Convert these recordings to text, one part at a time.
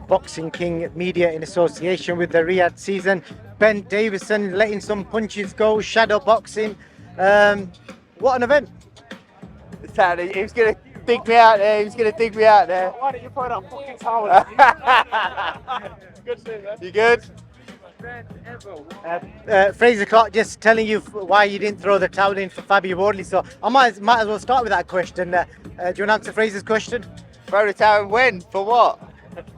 Boxing King Media in association with the Riyadh season. Ben Davison letting some punches go, shadow boxing. What an event! Saturday, he was gonna dig me out there. He was gonna dig me out there. Why didn't you put up fucking towel? Good shit, man. You good? Fraser Clark just telling you why you didn't throw the towel in for Fabio Wardley. So I might as well start with that question. Do you want to answer Fraser's question? Throw the towel and when? For what?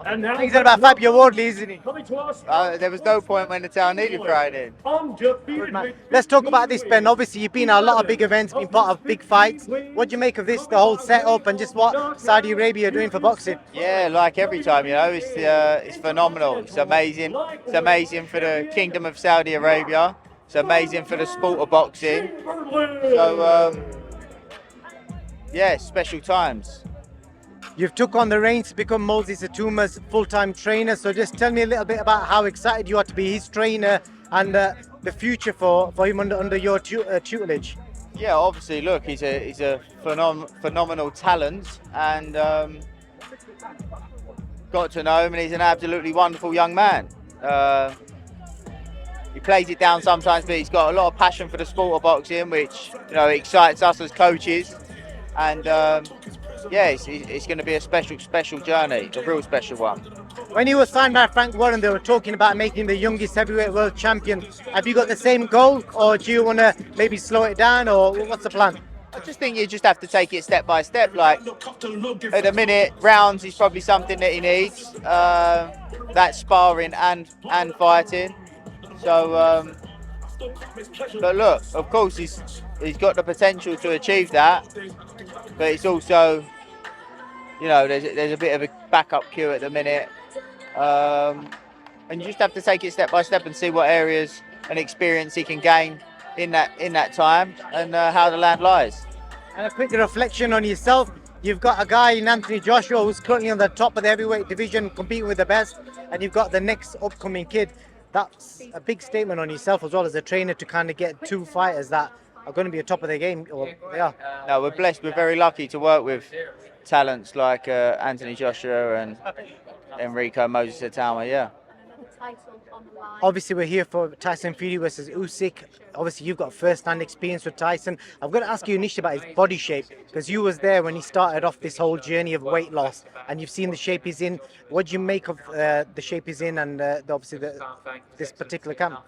And now He's about Fabio Wardley, isn't he? coming to us. There was no point when the towel needed thrown in. Undefeated. Let's talk about this, Ben. Obviously, you've been at a lot of big events, been part of big fights. What do you make of this, the whole setup, and just what Saudi Arabia are doing for boxing? Yeah, like every time, you know, it's phenomenal. It's amazing. It's amazing for the Kingdom of Saudi Arabia. It's amazing for the sport of boxing. So, yeah, special times. You've took on the reins to become Moses Itauma's full-time trainer. So just tell me a little bit about how excited you are to be his trainer and the future for him under your tutelage. Yeah, obviously, look, he's a phenomenal talent, and got to know him, and he's an absolutely wonderful young man. He plays it down sometimes, but he's got a lot of passion for the sport of boxing, which, you know, excites us as coaches. And yeah, it's going to be a special journey, a real special one. When he was signed by Frank Warren, they were talking about making the youngest heavyweight world champion. Have you got the same goal, or do you want to maybe slow it down, or what's the plan? I just think you just have to take it step by step. Like, at the minute, rounds is probably something that he needs. That's sparring and fighting. So, but look, of course, he's got the potential to achieve that. But it's also, you know, there's a bit of a backup queue at the minute. And you just have to take it step by step and see what areas and experience he can gain in that time, and how the land lies. And a quick reflection on yourself. You've got a guy in Anthony Joshua who's currently on the top of the heavyweight division, competing with the best, and you've got the next upcoming kid. That's a big statement on yourself as well as a trainer, to kind of get two fighters that are going to be at top of their game. Or they are. No, we're blessed. We're very lucky to work with talents like Anthony Joshua and Enrico Moses Itauma. Yeah. Obviously, we're here for Tyson Fury versus Usyk. Obviously, you've got first-hand experience with Tyson. I've got to ask you initially about his body shape, because you was there when he started off this whole journey of weight loss, and you've seen the shape he's in. What do you make of the shape he's in, and obviously this particular camp?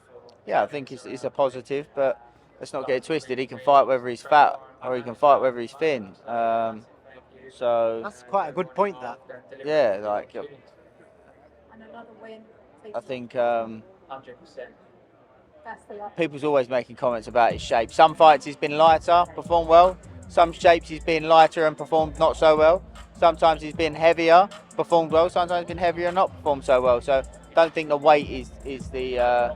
Yeah, I think it's a positive, but let's not get it twisted. He can fight whether he's fat or he can fight whether he's thin. So that's quite a good point. That. Yeah, like I think people's always making comments about his shape. Some fights he's been lighter, performed well. Some shapes he's been lighter and performed not so well. Sometimes he's been heavier, performed well. Sometimes he's been heavier and not performed so well. So don't think the weight is the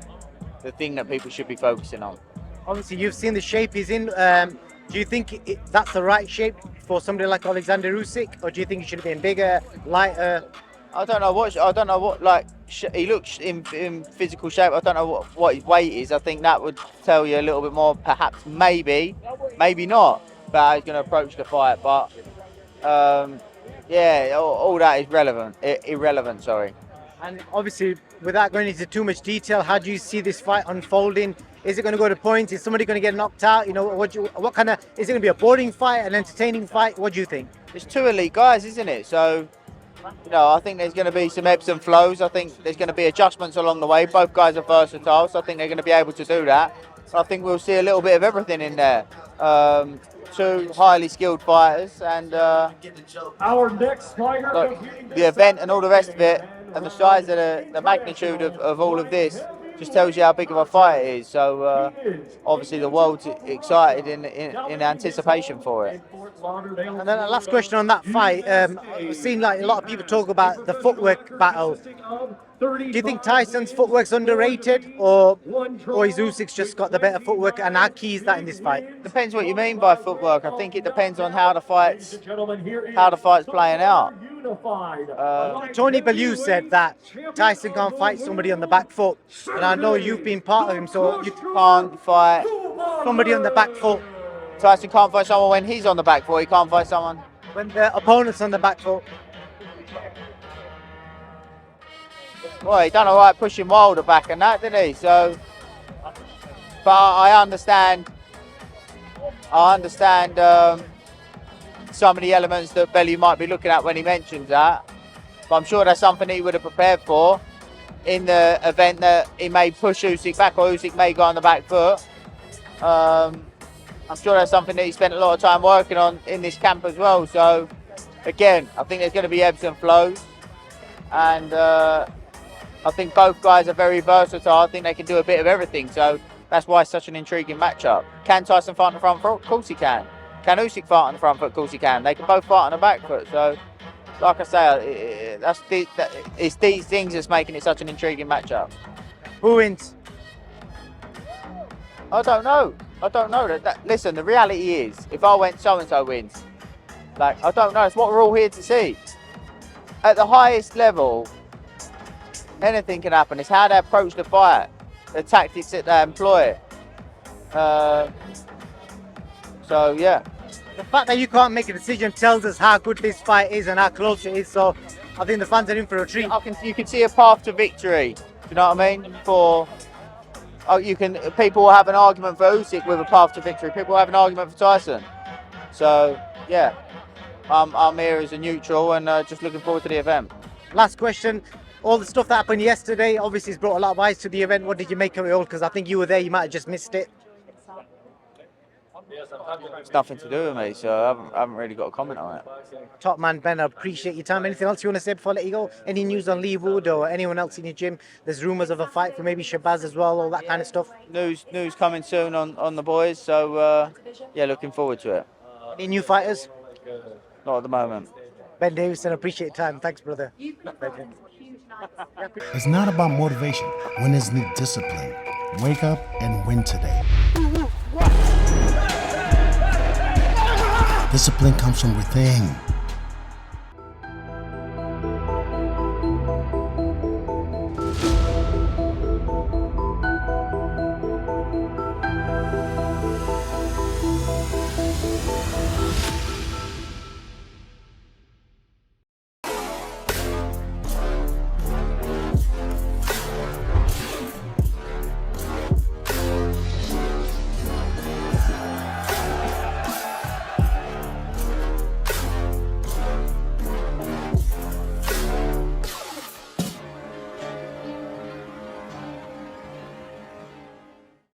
thing that people should be focusing on. Obviously, you've seen the shape he's in. Do you think that's the right shape for somebody like Alexander Usyk, or do you think he should have been bigger, lighter? I don't know what like he looks in physical shape. I don't know what his weight is. I think that would tell you a little bit more. Perhaps, maybe not. But how he's going to approach the fight. But yeah, all that is irrelevant. Sorry. And obviously, without going into too much detail, how do you see this fight unfolding? Is it going to go to points? Is somebody going to get knocked out? You know, what kind of, is it going to be a boring fight, an entertaining fight? What do you think? It's two elite guys, isn't it? So, you know, I think there's going to be some ebbs and flows. I think there's going to be adjustments along the way. Both guys are versatile, so I think they're going to be able to do that. I think we'll see a little bit of everything in there. Two highly skilled fighters, and our next fighter, look, the event and all the rest of it, and the size of the magnitude of all of this just tells you how big of a fight it is. So obviously the world's excited in anticipation for it. And then the last question on that fight, I've seen like a lot of people talk about the footwork battle. Do you think Tyson's footwork's underrated, or is Usyk's just got the better footwork, and how key is that in this fight? Depends what you mean by footwork. I think it depends on how the fight's playing out. Tony Bellew said that Tyson can't fight somebody on the back foot, and I know you've been part of him, so you can't fight somebody on the back foot. Tyson can't fight someone when he's on the back foot. He can't fight someone when the opponent's on the back foot. well, he done all right pushing Wilder back and that, didn't he? So, but I understand some of the elements that Bellew might be looking at when he mentions that. But I'm sure that's something he would have prepared for in the event that he may push Usyk back, or Usyk may go on the back foot. I'm sure that's something that he spent a lot of time working on in this camp as well. So, again, I think there's going to be ebbs and flows. And I think both guys are very versatile. I think they can do a bit of everything. So that's why it's such an intriguing matchup. Can Tyson fight on the front foot? Of course he can. Can Usyk fight on the front foot? Of course he can. They can both fight on the back foot. So, like I say, it's these things that's making it such an intriguing matchup. Who wins? I don't know. Listen, the reality is, if I went so-and-so wins, like, I don't know. It's what we're all here to see. At the highest level, anything can happen. It's how they approach the fight, the tactics that they employ. So, yeah. The fact that you can't make a decision tells us how good this fight is and how close it is. So I think the fans are in for a treat. You can see a path to victory. Do you know what I mean? People will have an argument for Usyk with a path to victory. People will have an argument for Tyson. So, yeah. I'm here as a neutral and just looking forward to the event. Last question. All the stuff that happened yesterday obviously has brought a lot of eyes to the event. What did you make of it all? Because I think you were there, you might have just missed it. It's nothing to do with me, so I haven't really got a comment on it. Top man, Ben, I appreciate your time. Anything else you want to say before I let you go? Any news on Lee Wood or anyone else in your gym? There's rumours of a fight for maybe Shabazz as well, all that kind of stuff. News coming soon on the boys, so yeah, looking forward to it. Any new fighters? Not at the moment. Ben Davison, appreciate your time. Thanks, brother. It's not about motivation when it's need discipline. Wake up and win today. Discipline comes from within.